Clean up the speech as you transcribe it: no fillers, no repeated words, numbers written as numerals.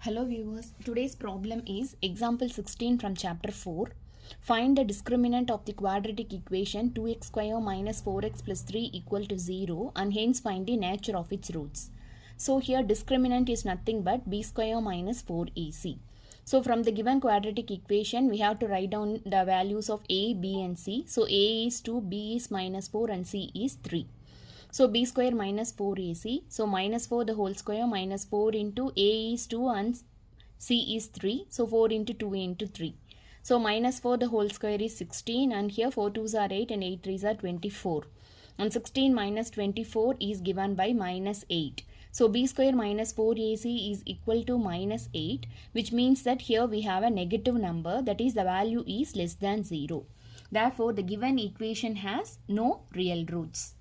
Hello viewers, today's problem is example 16 from chapter 4. Find the discriminant of the quadratic equation 2x square minus 4x plus 3 equal to 0 and hence find the nature of its roots. So here discriminant is nothing but b square minus 4ac. So from the given quadratic equation we have to write down the values of a, b and c. So a is 2, b is minus 4 and c is 3. So b square minus 4ac. So minus 4 the whole square minus 4 into a is 2 and c is 3. So 4 into 2 into 3. So minus 4 the whole square is 16 and here 4 2s are 8 and 8 3s are 24. And 16 minus 24 is given by minus 8. So b square minus 4ac is equal to minus 8, which means that here we have a negative number, that is the value is less than 0. Therefore the given equation has no real roots.